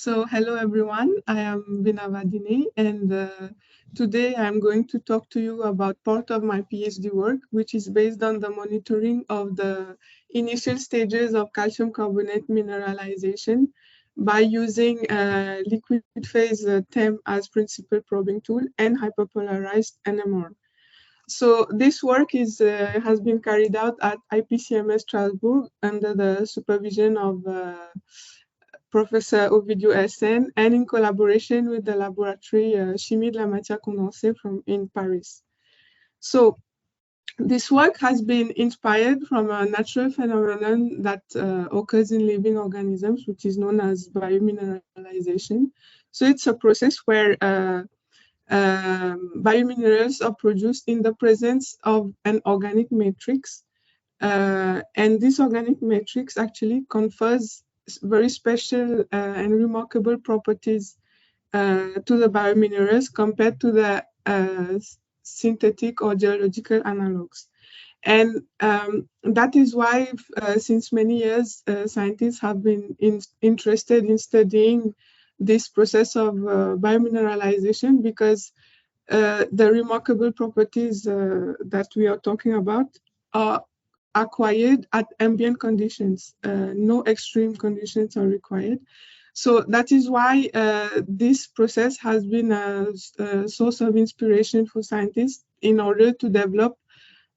So hello everyone, I am Vinavadini and today I'm going to talk to you about part of my PhD work, which is based on the monitoring of the initial stages of calcium carbonate mineralization by using liquid phase TEM as principal probing tool and hyperpolarized NMR. So this work has been carried out at IPCMS Strasbourg under the supervision of Professor Ovidio SN and in collaboration with the laboratory Chimie de la Matière Condensée in Paris. So this work has been inspired from a natural phenomenon that occurs in living organisms, which is known as biomineralization. So it's a process where biominerals are produced in the presence of an organic matrix. And this organic matrix actually confers very special and remarkable properties to the biominerals compared to the synthetic or geological analogs. And that is why since many years, scientists have been interested in studying this process of biomineralization because the remarkable properties that we are talking about are acquired at ambient conditions. No extreme conditions are required. So that is why this process has been a source of inspiration for scientists in order to develop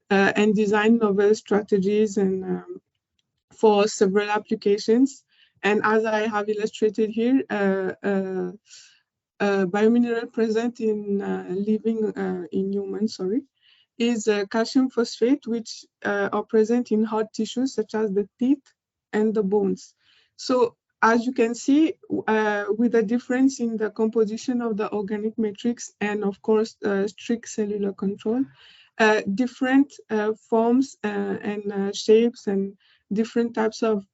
and design novel strategies and for several applications. And as I have illustrated here, biomineral present in in humans, is calcium phosphate, which are present in hard tissues such as the teeth and the bones. So as you can see, with a difference in the composition of the organic matrix and of course strict cellular control, different forms and shapes and different types of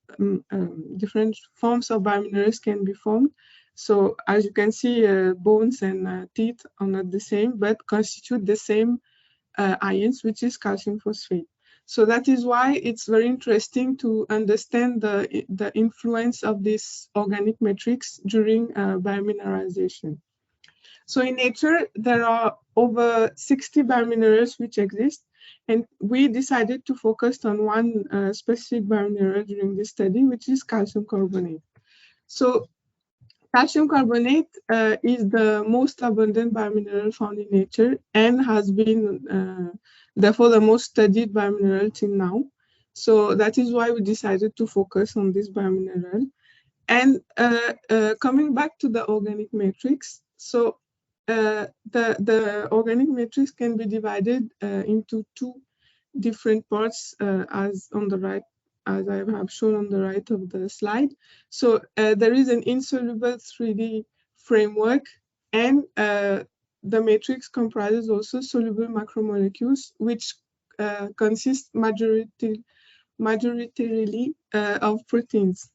different forms of biominerals can be formed. So as you can see, bones and teeth are not the same, but constitute the same ions, which is calcium phosphate. So that is why it's very interesting to understand the influence of this organic matrix during biomineralization. So in nature, there are over 60 biominerals which exist, and we decided to focus on one specific biomineral during this study, which is calcium carbonate. So calcium carbonate is the most abundant biomineral found in nature and has been, therefore, the most studied biomineral till now. So that is why we decided to focus on this biomineral. And coming back to the organic matrix, so the organic matrix can be divided into two different parts as on the right, as I have shown on the right of the slide. So there is an insoluble 3D framework, and the matrix comprises also soluble macromolecules, which consist majoritarily of proteins.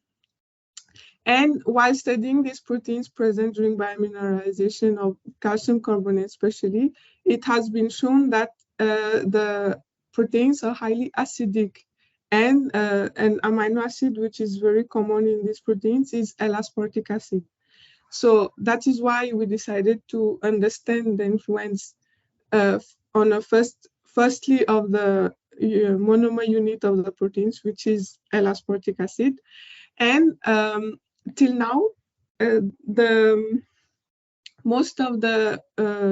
And while studying these proteins present during biomineralization of calcium carbonate especially, it has been shown that the proteins are highly acidic, and an amino acid which is very common in these proteins is L-aspartic acid. So that is why we decided to understand the influence on a firstly of the monomer unit of the proteins, which is L-aspartic acid. And till now, most of the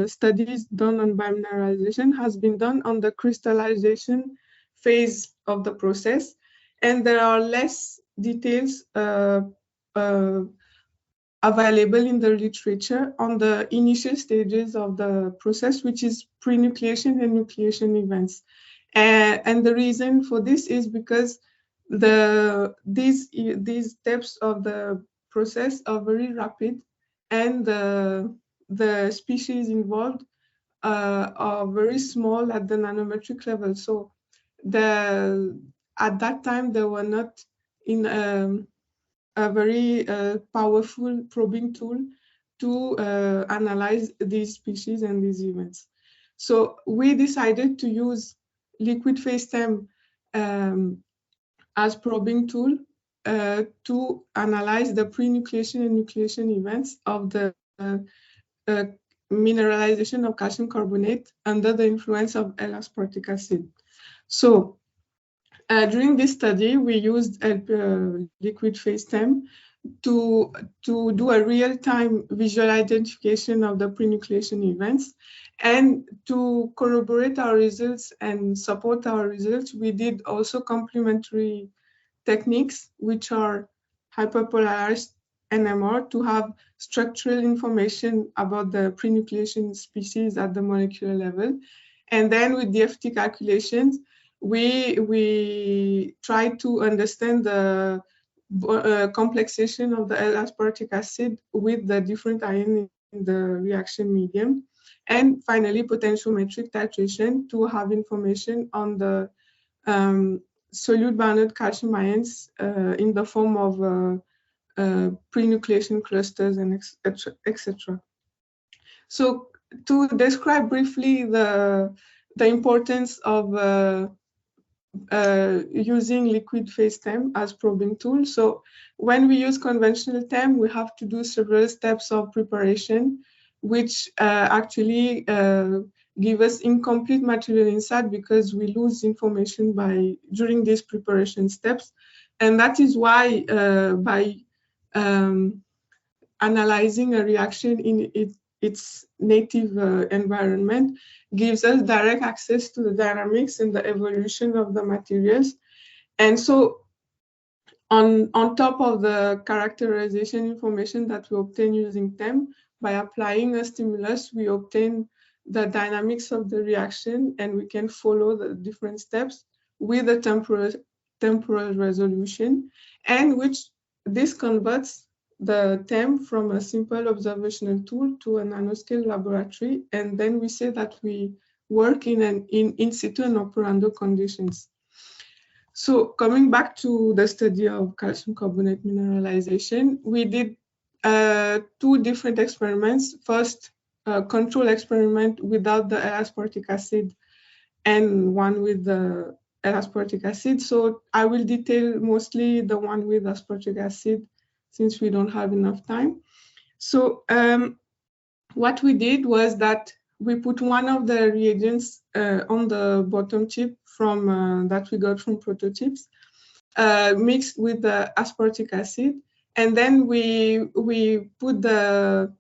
studies done on biomineralization has been done on the crystallization phase of the process, and there are less details available in the literature on the initial stages of the process, which is pre-nucleation and nucleation events. And the reason for this is because these steps of the process are very rapid, and the species involved are very small at the nanometric level. So at that time, they were not in a very powerful probing tool to analyze these species and these events. So we decided to use liquid phase TEM as probing tool to analyze the pre-nucleation and nucleation events of the mineralization of calcium carbonate under the influence of L-aspartic acid. So during this study, we used a liquid phase TEM to do a real-time visual identification of the pre-nucleation events. And to corroborate our results and support our results, we did also complementary techniques, which are hyperpolarized NMR, to have structural information about the pre-nucleation species at the molecular level. And then with DFT calculations, we try to understand the complexation of the L-aspartic acid with the different ions in the reaction medium. And finally, potentiometric titration to have information on the solute bounded calcium ions in the form of pre-nucleation clusters and etc. So to describe briefly the importance of using liquid phase TEM as probing tool. So when we use conventional TEM, we have to do several steps of preparation, which actually give us incomplete material insight because we lose information during these preparation steps. And that is why by analyzing a reaction in its native environment gives us direct access to the dynamics and the evolution of the materials. And so on top of the characterization information that we obtain using TEM, by applying a stimulus, we obtain the dynamics of the reaction, and we can follow the different steps with a temporal resolution, and which this converts the TEM from a simple observational tool to a nanoscale laboratory, and then we say that we work in situ and operando conditions. So coming back to the study of calcium carbonate mineralization, we did two different experiments. First, a control experiment without the L-aspartic acid and one with the L-aspartic acid. So I will detail mostly the one with aspartic acid since we don't have enough time. So what we did was that we put one of the reagents on the bottom chip from that we got from prototypes, mixed with the aspartic acid, and then we put the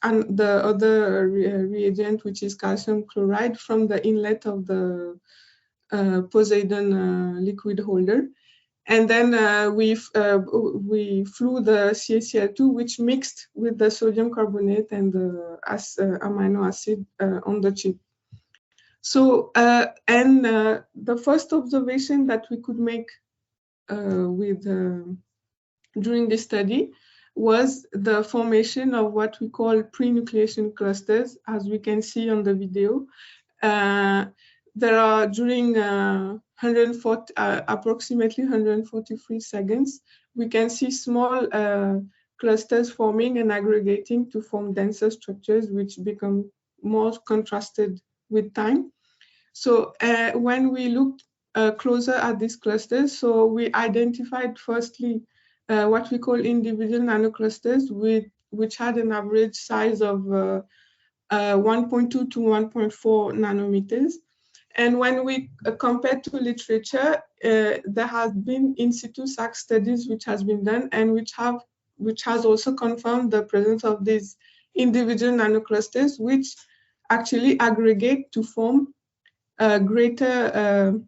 other reagent, which is calcium chloride, from the inlet of the Poseidon liquid holder. And then we flew the CaCl2, which mixed with the sodium carbonate and the amino acid on the chip. So, the first observation that we could make during this study was the formation of what we call pre-nucleation clusters, as we can see on the video. There are during approximately 143 seconds, we can see small clusters forming and aggregating to form denser structures, which become more contrasted with time. So when we looked closer at these clusters, so we identified firstly what we call individual nanoclusters, which had an average size of 1.2 to 1.4 nanometers. And when we compare to literature, there has been in situ SAC studies which has been done and which has also confirmed the presence of these individual nanoclusters, which actually aggregate to form greater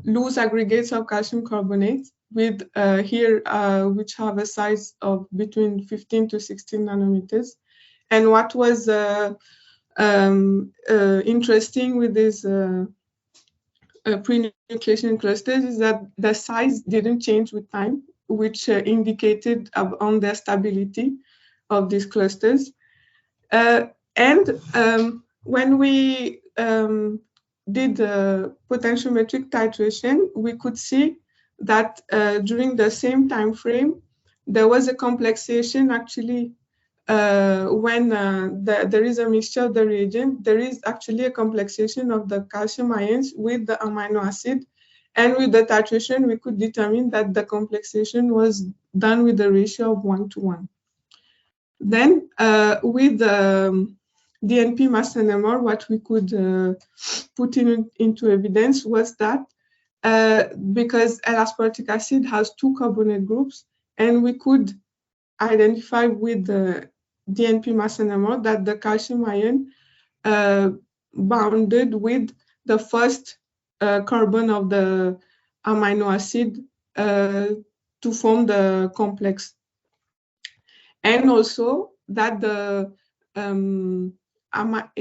loose aggregates of calcium carbonate with here which have a size of between 15 to 16 nanometers. And what was interesting with these pre-nucleation clusters is that the size didn't change with time, which indicated on the stability of these clusters. When we did potentiometric titration, we could see that during the same time frame, there was a complexation actually. When there is a mixture of the reagent, there is actually a complexation of the calcium ions with the amino acid. And with the titration, we could determine that the complexation was done with a ratio of 1:1. Then with the DNP mass NMR, what we could put into evidence was that because L-aspartic acid has 2 carbonate groups, and we could identify with the DNP mass NMR that the calcium ion bounded with the first carbon of the amino acid to form the complex. And also that the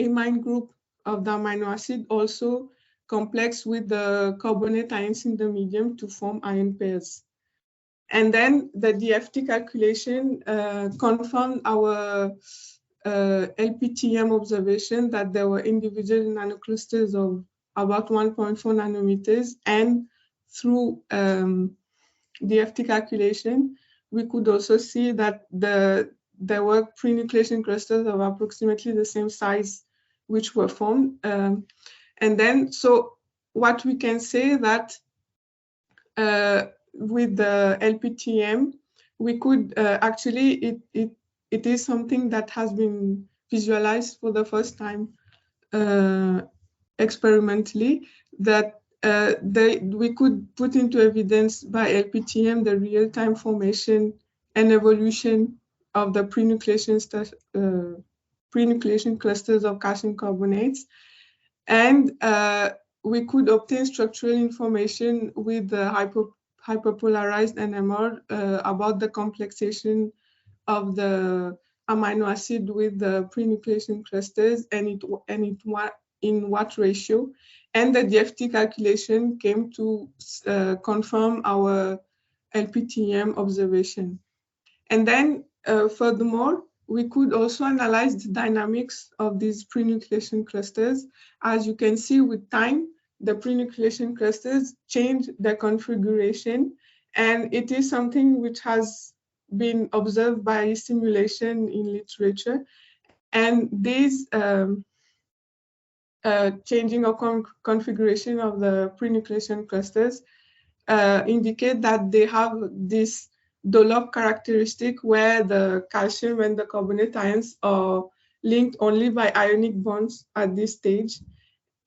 amine group of the amino acid also complex with the carbonate ions in the medium to form ion pairs. And then the DFT calculation confirmed our LPTM observation that there were individual nanoclusters of about 1.4 nanometers, and through DFT calculation, we could also see that there were pre-nucleation clusters of approximately the same size which were formed. And then, so what we can say that with the LPTM, we could actually, it is something that has been visualized for the first time experimentally, that we could put into evidence by LPTM the real-time formation and evolution of the pre-nucleation clusters of calcium carbonates. And we could obtain structural information with the hyperpolarized NMR about the complexation of the amino acid with the pre-nucleation clusters, and in what ratio. And the DFT calculation came to confirm our LPTM observation. And then furthermore, we could also analyze the dynamics of these pre-nucleation clusters. As you can see, with time, the pre-nucleation clusters change their configuration, and it is something which has been observed by simulation in literature. And these changing of configuration of the pre-nucleation clusters indicate that they have this Dolop characteristic where the calcium and the carbonate ions are linked only by ionic bonds at this stage,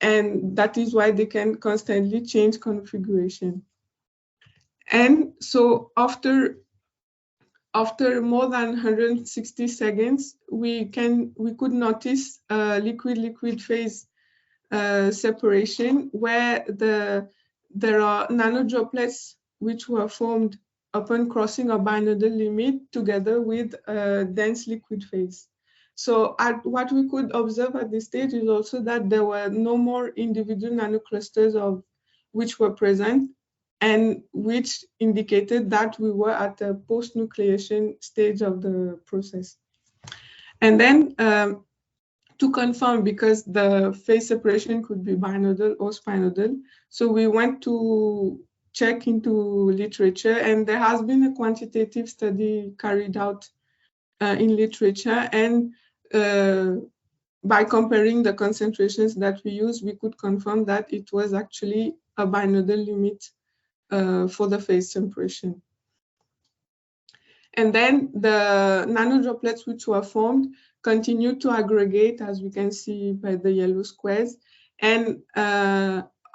and that is why they can constantly change configuration. And so after more than 160 seconds, we could notice liquid-liquid phase separation, where there are nanodroplets which were formed upon crossing a binodal limit together with a dense liquid phase. So what we could observe at this stage is also that there were no more individual nanoclusters of which were present, and which indicated that we were at a post-nucleation stage of the process. And then to confirm, because the phase separation could be binodal or spinodal, so we went to check into literature, and there has been a quantitative study carried out in literature, and by comparing the concentrations that we use, we could confirm that it was actually a binodal limit for the phase separation. And then the nanodroplets which were formed continue to aggregate, as we can see by the yellow squares, and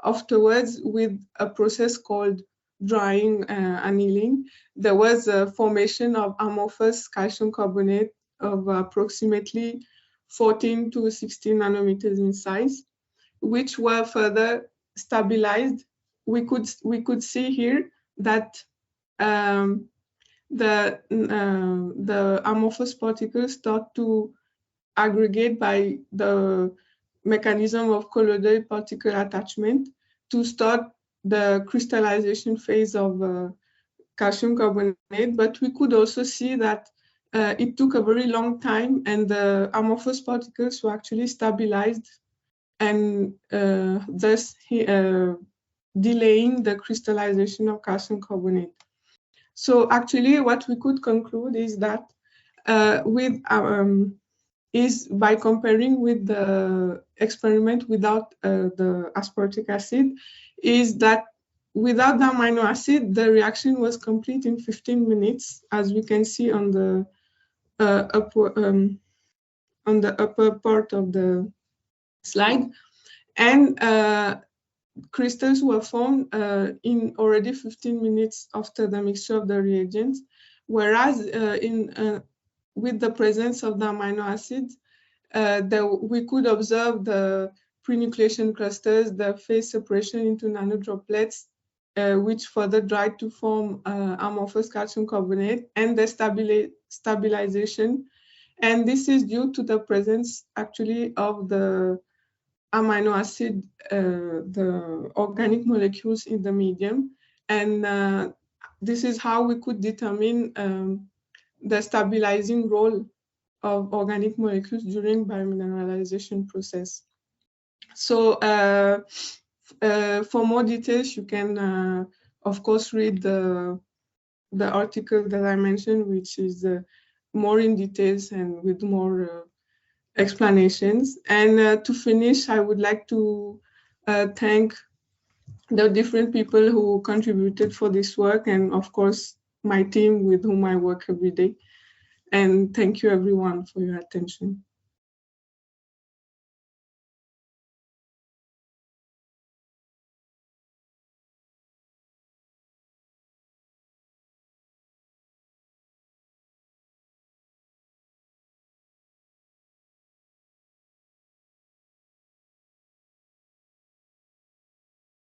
afterwards, with a process called drying annealing, there was a formation of amorphous calcium carbonate of approximately 14 to 16 nanometers in size, which were further stabilized. We could see here that the amorphous particles start to aggregate by the mechanism of colloidal particle attachment to start the crystallization phase of calcium carbonate. But we could also see that it took a very long time, and the amorphous particles were actually stabilized, and thus delaying the crystallization of calcium carbonate. So actually what we could conclude is that by comparing with the experiment without the aspartic acid, is that without the amino acid, the reaction was complete in 15 minutes, as we can see on the upper part of the slide. And crystals were formed in already 15 minutes after the mixture of the reagents, whereas with the presence of the amino acids, we could observe the pre-nucleation clusters, the phase separation into nanodroplets, which further dried to form amorphous calcium carbonate, and the stabilization. And this is due to the presence actually of the amino acid, the organic molecules in the medium. And this is how we could determine the stabilizing role of organic molecules during biomineralization process. So for more details, you can, of course, read the article that I mentioned, which is more in details and with more explanations. And to finish, I would like to thank the different people who contributed for this work, and of course, my team with whom I work every day. And thank you everyone for your attention.